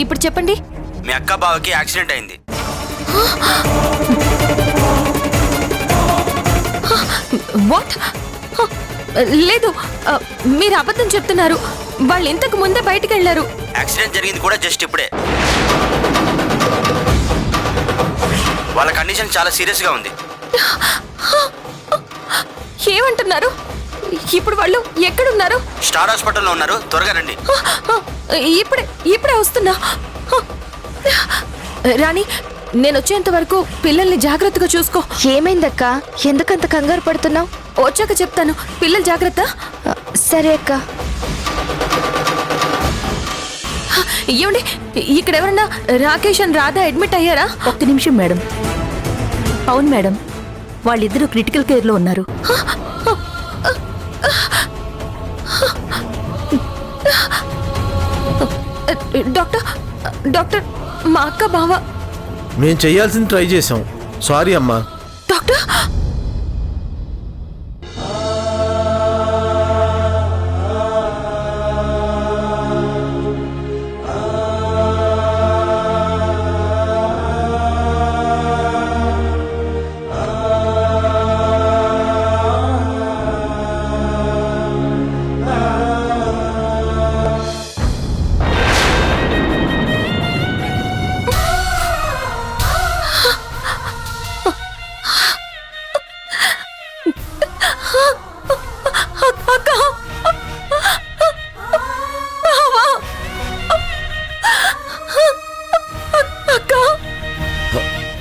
ఇప్పుడు చెప్పండి. మీ అక్క బావకి యాక్సిడెంట్ అయింది. వాట్? లేదు, మీరు అబద్ధం చెప్తున్నారు. వాళ్ళు ఇంతకు ముందే బయటికి వెళ్ళారు. యాక్సిడెంట్ జరిగింది కూడా జస్ట్ ఇప్పుడే. వాళ్ళ కండిషన్ చాలా సీరియస్ గా ఉంది. ఏమంటున్నారు? ఇప్పుడు వాళ్ళు ఎక్కడున్నారు? స్టార్ హాస్పిటల్లో ఉన్నారు. త్వరగా రండి. ఇప్పుడే వస్తున్నా. రాణి, నేను వచ్చేంత వరకు పిల్లల్ని జాగ్రత్తగా చూసుకో. ఏమైందక్క? ఎందుకంత కంగారు పడుతున్నావు? వచ్చాక చెప్తాను. పిల్లలు జాగ్రత్త. సరే అక్క. ఏమండి, ఇక్కడ ఎవరన్నా రాకేష్ అని రాధా అడ్మిట్ అయ్యారా? ఒక్క నిమిషం మేడం. అవును మేడం, వాళ్ళిద్దరూ క్రిటికల్ కేర్లో ఉన్నారు. డాక్టర్, మా అక్క బావ. మేం చెయ్యాల్సింది ట్రై చేసాం. సారీ అమ్మా. డాక్టర్,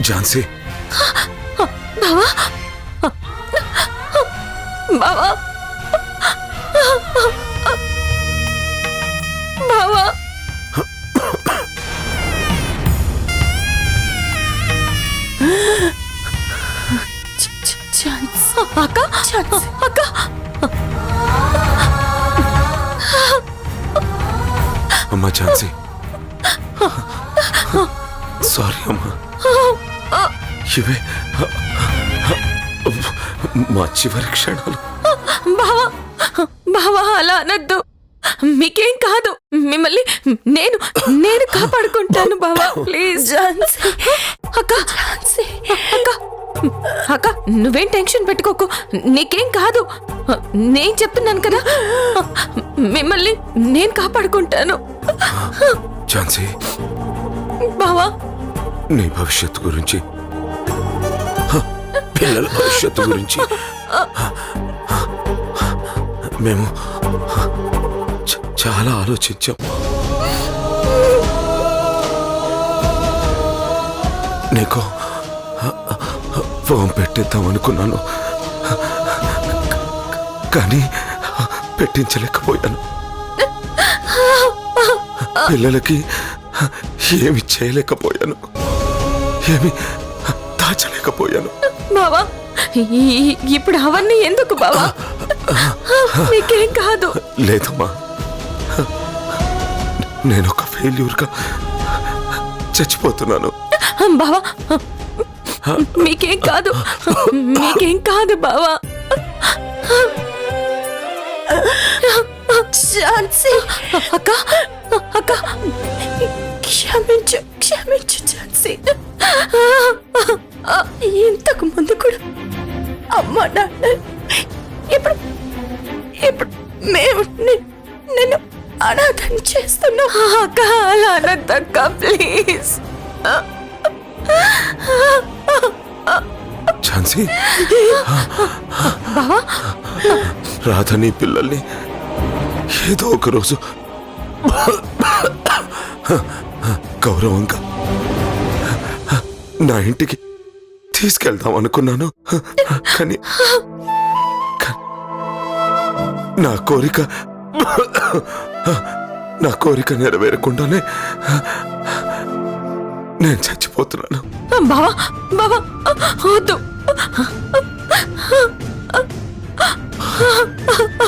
ఝాన్సీ, బావా, బావా, బావా. అక్క, అక్క. అమ్మా ఝాన్సీ, సారీ అమ్మా. ఇవే మా చివరి క్షణాలు. బావా, బావా, అలా అనద్దు. మీకేం కాదు. మిమ్మల్ని నేను కాపాడుకుంటాను బావా. ప్లీజ్. అక్క, అక్క, నువ్వేం టెన్షన్ పెట్టుకోకు. నీకేం కాదు. నేను చెప్తున్నాను కదా, మిమ్మల్ని నేను కాపాడుకుంటాను. ఝాన్సీ, బావా, నీ భవిష్యత్తు గురించి, పిల్లల భవిష్యత్తు గురించి మేము చాలా ఆలోచించాం. నీకు ఫోన్ పెట్టేద్దాం అనుకున్నాను, కానీ పెట్టించలేకపోయాను. పిల్లలకి ఏమి చేయలేకపోయాను, ఏమి దాచలేకపోయాను. బావా, ఇప్పుడు అవన్నీ ఎందుకు బావా? నీకేం కాదు. లేదమ్మా, నేను ఒక ఫెయిల్యూర్గా చచ్చిపోతున్నాను. బావా, మీకేం కాదు. మీకేం కాదు బావా. అక్క, అక్క, క్షమించు ఝాన్సీ. ఇంతకు ముందు కూడా అమ్మ నాన్న, ఇప్పుడు మేము నిన్ను అనాథని చేస్తున్నా. అక్క, అలా అనద్దక్క, ప్లీజ్. ఝాన్సీ, బావా, రాధని పిల్లల్ని ఏదో ఒక రోజు గౌరవంగా నా ఇంటికి తీసుకెళ్దాం అనుకున్నాను, కానీ నా కోరిక నెరవేరకుండానే నేను చచ్చిపోతున్నాను. బావా, బావా, వద్దు.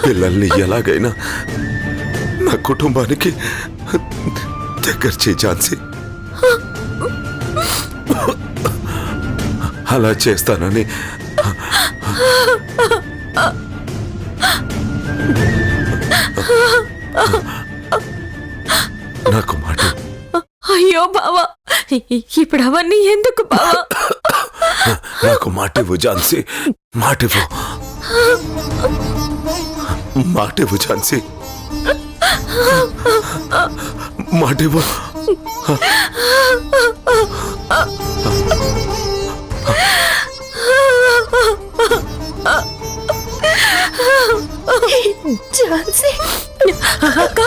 పిల్లల్ని ఎలాగైనా నా కుటుంబానికి దగ్గర చేయి ఝాన్సీ. అలా చేస్తానని నాకు మాట అయ్యో బావా, ఇప్పుడు అవన్నీ ఎందుకు బావా? నాకు మాటివ్వు ఝాన్సీ, మాటివ్వు, మాటివ్వు ఝాన్సీ, మాటివ్వు. ఝాన్సీ, అక్క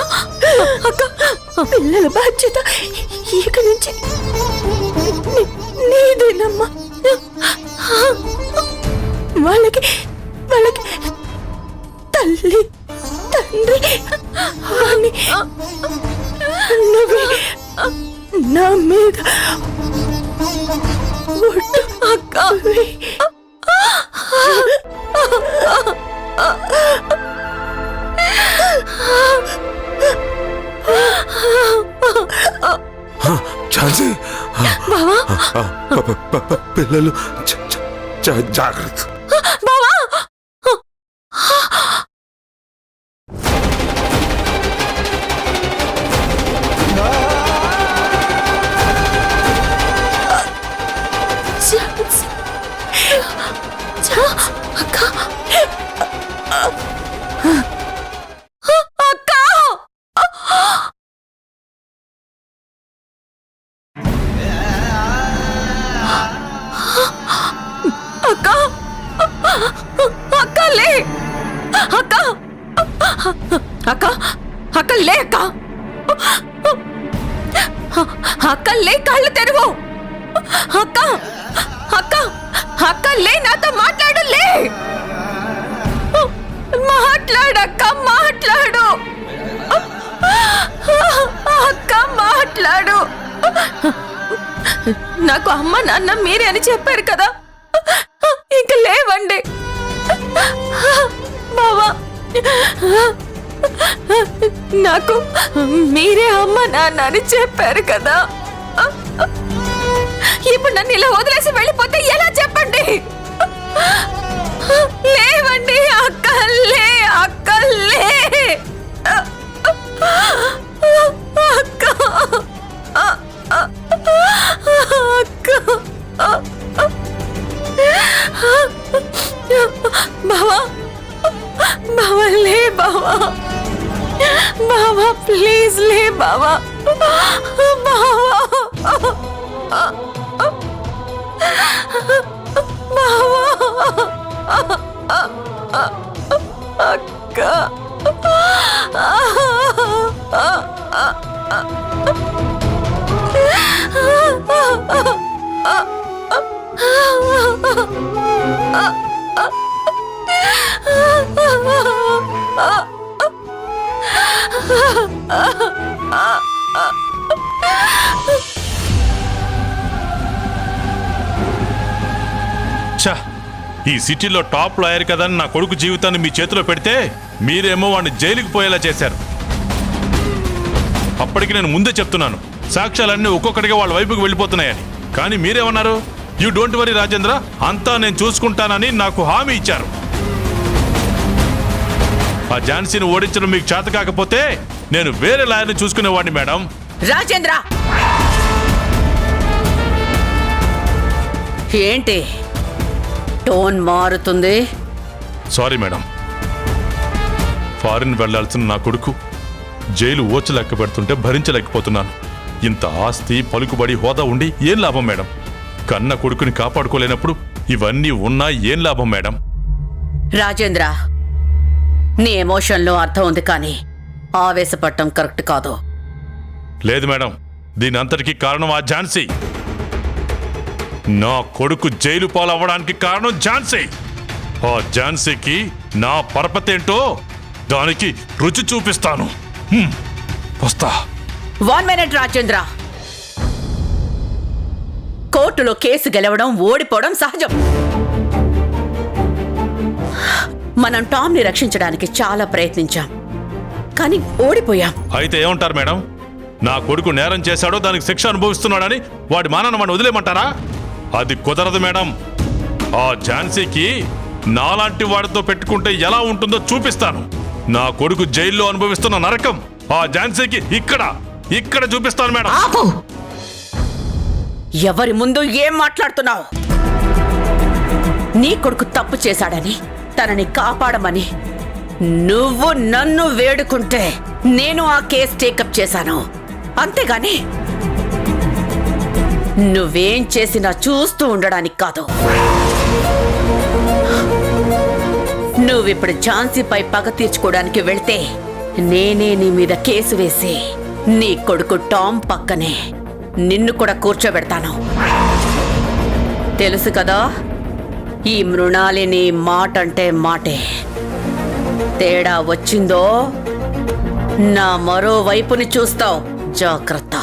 అక్క, పిల్లల బాధ్యత ఇక నుంచి నీదేనమ్మా. వాళ్ళకి వాళ్ళకి తల్లి తండ్రి అని నువ్వే నా మీద ఒట్టు అక్క. ఝాన్సీ, బావా పిల్లలు జాగ్రత్త. బావా, ఝాన్సీ, అక్క అక్క. అక్క అక్క లే, అక్క అక్క అక్క లే, అక్క అక్క లే, కళ్ళు తెరువు. అక్క అక్క అక్క లే, నాతో మాట్లాడు, లే, మాట్లాడక్క, మాట్లాడు అక్క, మాట్లాడు. నాకు అమ్మ నాన్న మీరే అని చెప్పారు కదా, ఇంక లేవండి బావా. నాకు మీరే అమ్మ నాన్న అని చెప్పారు కదా, ఇప్పుడు నన్ను ఇలా వదిలేసి వెళ్ళిపోతే ఎలా చెప్పండి? లేవండి అక్క, లే అక్క, లే అక్క అక్క. బావా బావా, లే బావా, బావా ప్లీజ్ లే బావా, బావా అక్క. ఛ, ఈ సిటీలో టాప్ లాయర్ కదని నా కొడుకు జీవితాన్ని మీ చేతిలో పెడితే మీరేమో వాడిని జైలుకి పోయేలా చేశారు. అప్పటికి నేను ముందే చెప్తున్నాను, సాక్ష్యాలన్నీ ఒక్కొక్కటిగా వాళ్ళ వైపుకి వెళ్ళిపోతున్నాయని. కానీ మీరేమన్నారు? యూ డోంట్ వరీ రాజేంద్ర, అంతా నేను చూసుకుంటానని నాకు హామీ ఇచ్చారు. ఆ ఝాన్సీని ఓడించడం మీకు చేత కాకపోతే నేను వేరే లాయర్ని చూసుకునేవాడిని మేడం. రాజేంద్ర, ఏంటి టోన్ మారుతుంది? సారీ మేడం, ఫారిన్ వెళ్లాల్సిన నా కొడుకు జైలు ఓచలెక్క పెడుతుంటే భరించలేకపోతున్నాను. ఇంత ఆస్తి, పలుకుబడి, హోదా ఉండి ఏం లాభం మేడం? కన్న కొడుకుని కాపాడుకోలేనప్పుడు ఇవన్నీ ఉన్నా ఏం లాభం మేడం? రాజేంద్ర, నీ ఎమోషన్లో అర్థం ఉంది, కానీ ఆవేశపడటం కరెక్ట్ కాదు. లేదు మేడం, దీని అంతటికీ కారణం ఆ ఝాన్సీ. నా కొడుకు జైలు పాలవ్వడానికి కారణం ఝాన్సీ. ఆ ఝాన్సీకి నా పరపతేంటో దానికి రుచి చూపిస్తాను. వస్తా. 1 మినిట్ రాజేంద్ర. కోర్టులో కేసు గెలవడం, ఓడిపోవడం సహజం. మనం టామ్ని రక్షించడానికి చాలా ప్రయత్నించాం, కానీ ఓడిపోయాం. అయితే ఏమంటారు మేడం? నా కొడుకు నేరం చేశాడో దానికి శిక్ష అనుభవిస్తున్నాడని వాడి మానాన్ని వాడిని వదిలేమంటారా? అది కుదరదు మేడం. ఆ ఝాన్సీకి నాలాంటి వాడితో పెట్టుకుంటే ఎలా ఉంటుందో చూపిస్తాను. నా కొడుకు జైల్లో అనుభవిస్తున్న నరకం ఆ ఝాన్సీకి ఇక్కడ చూపిస్తాను మేడం. ఆపు! ఎవరి ముందు ఏం మాట్లాడుతున్నావు? నీ కొడుకు తప్పు చేశాడని తనని కాపాడమని నువ్వు నన్ను వేడుకుంటే నేను ఆ కేసు టేకప్ చేశాను. అంతేగాని నువ్వేం చేసినా చూస్తూ ఉండడానికి కాదు. నువ్విప్పుడు ఝాన్సీపై పగ తీర్చుకోవడానికి వెళ్తే నేనే నీ మీద కేసు వేసి నీ కొడుకు టామ్ పక్కనే నిన్ను కూడా కూర్చోబెడతాను. తెలుసు కదా, ఈ మృణాలిని మాట అంటే మాటే. తేడా వచ్చిందో నా మరో వైపుని చూస్తావు. జాగ్రత్త.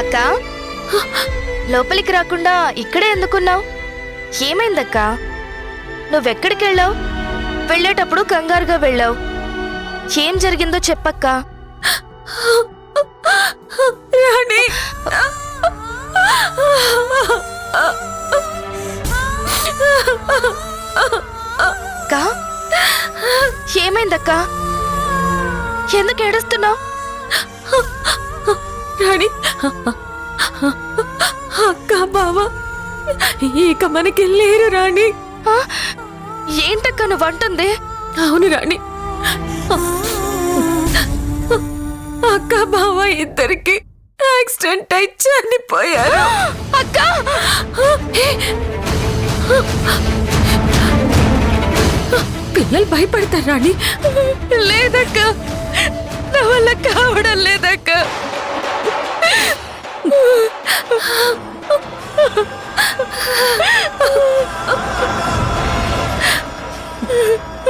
అక్క, లోపలికి రాకుండా ఇక్కడే ఎందుకున్నావు? ఏమైందక్క? నువ్వెక్కడికి వెళ్ళావు? వెళ్ళేటప్పుడు కంగారుగా వెళ్ళావు. ఏం జరిగిందో చెప్పక్క. రాణి, అక్క, ఏమైందక్క? ఎందుకు ఏడుస్తున్నావు? రాణి, అక్క బావ ఇక మనకి లేరు రాణి. ఏంటక్క నువ్వు అంటుంది? అవును రాణి, అక్క బావ ఇద్దరికి యాక్సిడెంట్ అయి చనిపోయారు. అక్క, పిల్లలు భయపడతారు రాణి. లేదక్క, నా వల్ల కావడం లేదక్క.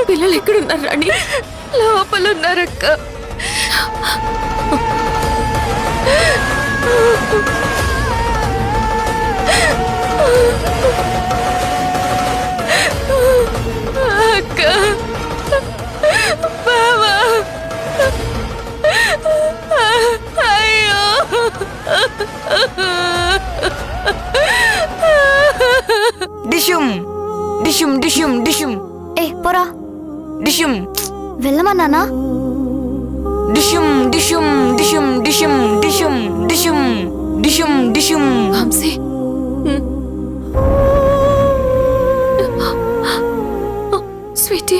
పిల్లలు ఎక్కడున్నారు రాణి? లోపలున్నారక్క. అక్క, బావా, అయ్యో, డిషుమ్ డిషుమ్ డిషుమ్ డిషుమ్. ఏ పోరా, డిషుమ్ వెళ్ళమన్నానా? డిషుమ్ డిషుమ్ డిషుమ్ డిషుమ్ డిషుమ్ డిషుమ్ డిషుమ్ డిషుమ్. వంశీ, స్వీటీ,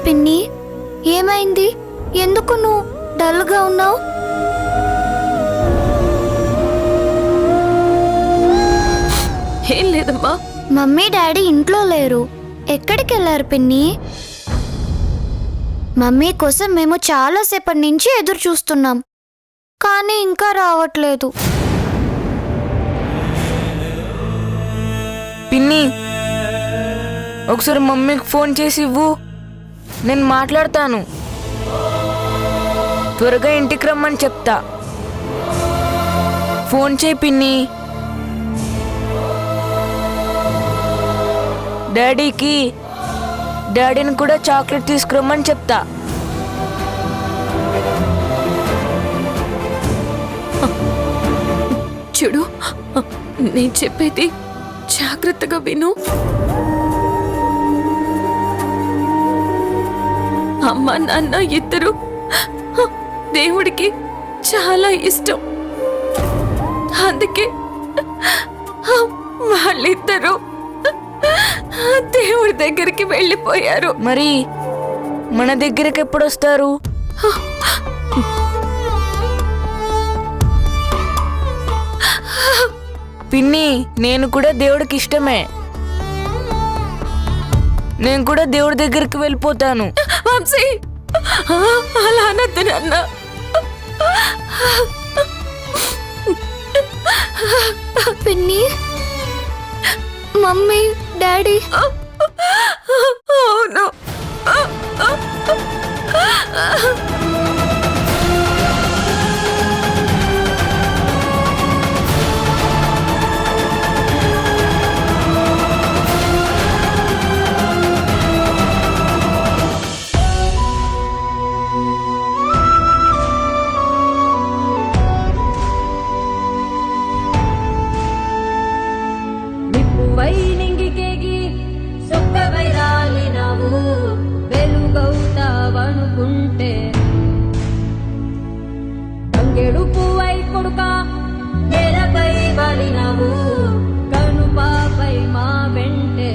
పిన్ని, ఏమైంది? ఎందుకు నువ్వు డల్గా ఉన్నావు? ఏం లేదమ్మా. మమ్మీ డాడీ ఇంట్లో లేరు. ఎక్కడికి వెళ్ళారు పిన్ని? మమ్మీ కోసం మేము చాలాసేపటి నుంచి ఎదురు చూస్తున్నాం, కానీ ఇంకా రావట్లేదు. పిన్ని, ఒకసారి మమ్మీకి ఫోన్ చేసి ఇవ్వు, నేను మాట్లాడతాను. త్వరగా ఇంటికి రమ్మని చెప్తా. ఫోన్ చేయి పిన్ని. డాడీని కూడా చాక్లెట్ తీసుకురమ్మని చెప్తా. చూడు, నేను చెప్పేది జాగ్రత్తగా విను. అమ్మ నాన్న ఇద్దరు దేవుడికి చాలా ఇష్టం. అందుకే వాళ్ళిద్దరూ దేవుడి దగ్గరికి వెళ్ళిపోయారు. మరి మన దగ్గరికి ఎప్పుడు వస్తారు? పిన్ని, నేను కూడా దేవుడికి ఇష్టమే. నేను కూడా దేవుడి దగ్గరికి వెళ్ళిపోతాను. వంశీ, అలా అనద్దు నాన్న. పిన్ని, మమ్మీ, డాడీ. అవును. నిప్పువై నింగికేగి సొక్కవై రాలినవు, వెలుగవుతావనుకుంటే తంగెడు పువ్వై కొడుక నేలపై వాలినవు, కనుపాపై మా వెంటే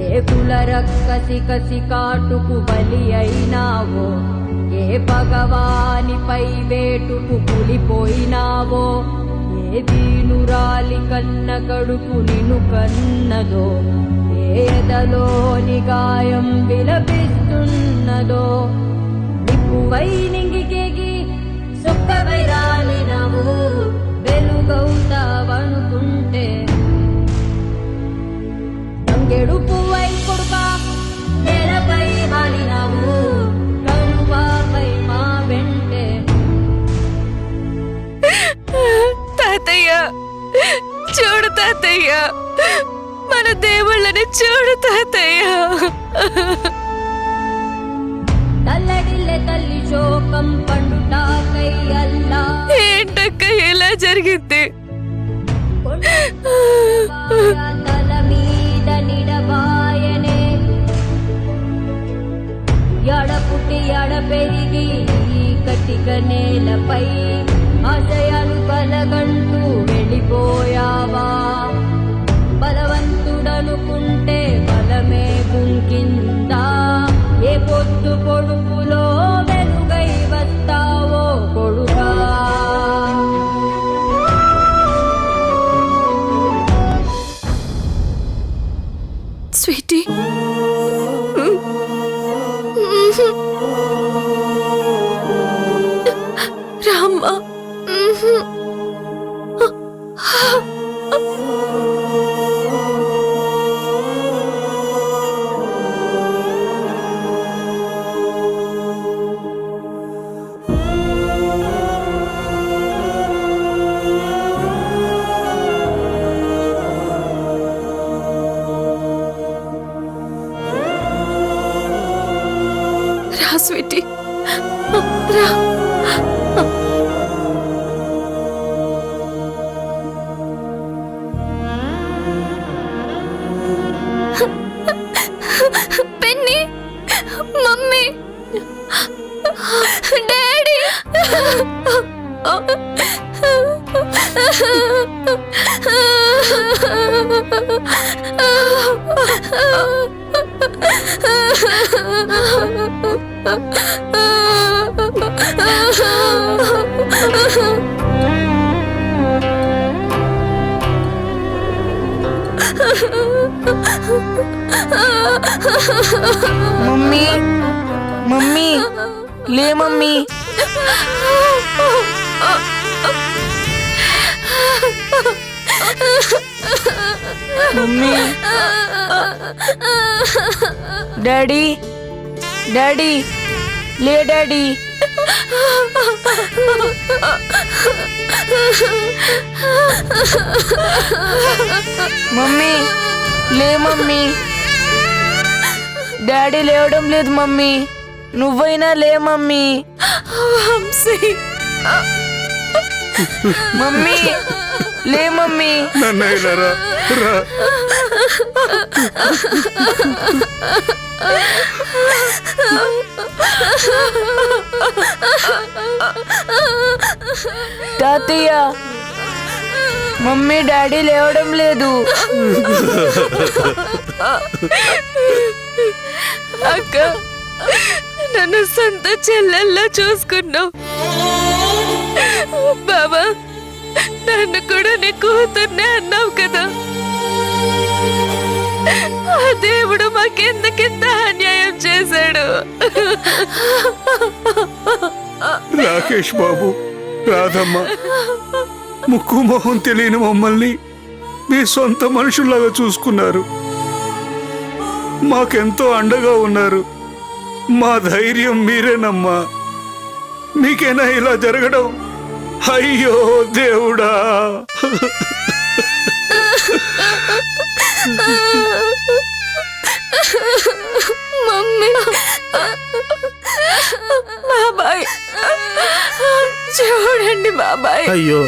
ఏ కుల రక్కసి కసి కాటుకు బలి అయినావో, ఏ పగవానిపై వేటుకు పులిపోయినావో, ఏ దీనురాలి కన్న కడుపు నిన్ను కన్నదో, ఏదలోని గాయం విలపిస్తున్నదో. నిప్పువై నింగికేగి సొక్కవై రాలినవు, వెలుగవుతావనుకుంటే తంగెడు పువ్వై కొడుక నేలపై వాలినవు, కనుపాపై మా వెంటే. తాతయ్య, చూడు తాతయ్య, మన దేవుళ్ళని చూడు తాతయ్య. తల్లడిల్లె తల్లి శోకం పండుటాకై అల్లా, ఏంటక్క ఇలా జరిగింది? తల మీద నిడబాయనే, ఎడ పుట్టి ఎడ పెరిగి ఈ కటిక నేలపై ఆశయాలు కలగంటూ వెళ్ళిపోయావా. బలవంతుడనుకుంటే బలమే గుంకిందా, ఏ పొద్దు పొడుపులో వెలుగై వస్తావో కొడుకా. స్వీటీ, రామ్మా. రా స్వీటీ, రా. పిన్ని, మమ్మీ, డాడీ. మమ్మీ, మమ్మీ, లే మమ్మీ. మమ్మీ, డాడీ, డాడీ, లే డాడీ. మమ్మీ, లే మమ్మీ. డాడీ లేవడం లేదు మమ్మీ, నువ్వైనా లే మమ్మీ. వంశీ, మమ్మీ, లే మమ్మీ. నన్నయ్య రా. తాతయ్య, మమ్మీ డాడీ లేవడం లేదు. అక్క నన్ను సొంత చెల్లెల్లా చూసుకున్నావు. బాబా నన్ను కూడా నీ కూతుర్నే అన్నావు కదా. ఆ దేవుడు మాకెందుకింత అన్యాయం చేశాడు. రాకేష్ బాబు, రాధమ్మ, ముక్కు మొహం తెలియని మమ్మల్ని మీ సొంత మనుషుల్లాగా చూసుకున్నారు. మాకెంతో అండగా ఉన్నారు. మా ధైర్యం మీరేనమ్మా. మీకైనా ఇలా జరగడం అయ్యో దేవుడా. మమ్మీ, బాబాయ్ చూడండి బాబాయ్. అయ్యో,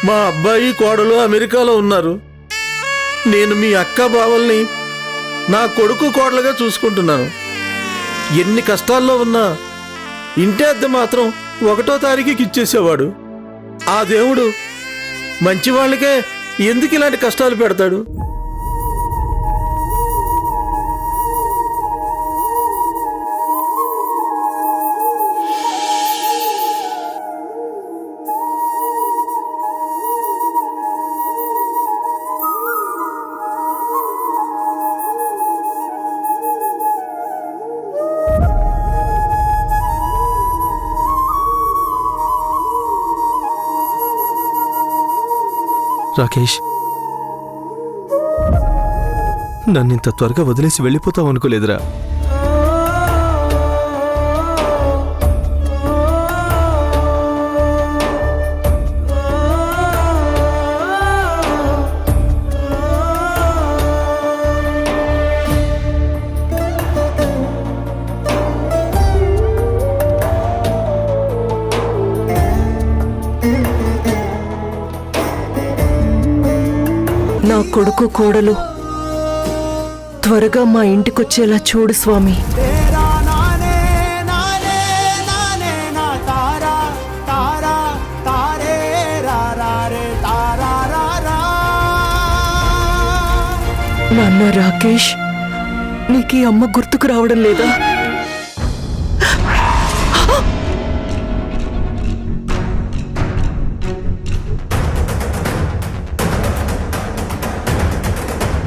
మా అబ్బాయి కోడలు అమెరికాలో ఉన్నారు. నేను మీ అక్క బావల్ని నా కొడుకు కోడలుగా చూసుకుంటున్నాను. ఎన్ని కష్టాల్లో ఉన్నా ఇంటి అద్దె మాత్రం 1వ తారీఖుకి ఇచ్చేసేవాడు. ఆ దేవుడు మంచి వాళ్ళకే ఎందుకు ఇలాంటి కష్టాలు పెడతాడు? రాకేష్, నన్ను ఇంత త్వరగా వదిలేసి వెళ్ళిపోతావు అనుకోలేదురా. నా కొడుకు కోడలు త్వరగా మా ఇంటికొచ్చేలా చూడు స్వామి. నాన్న రాకేష్, నీకు ఈ అమ్మ గుర్తుకు రావడం లేదా?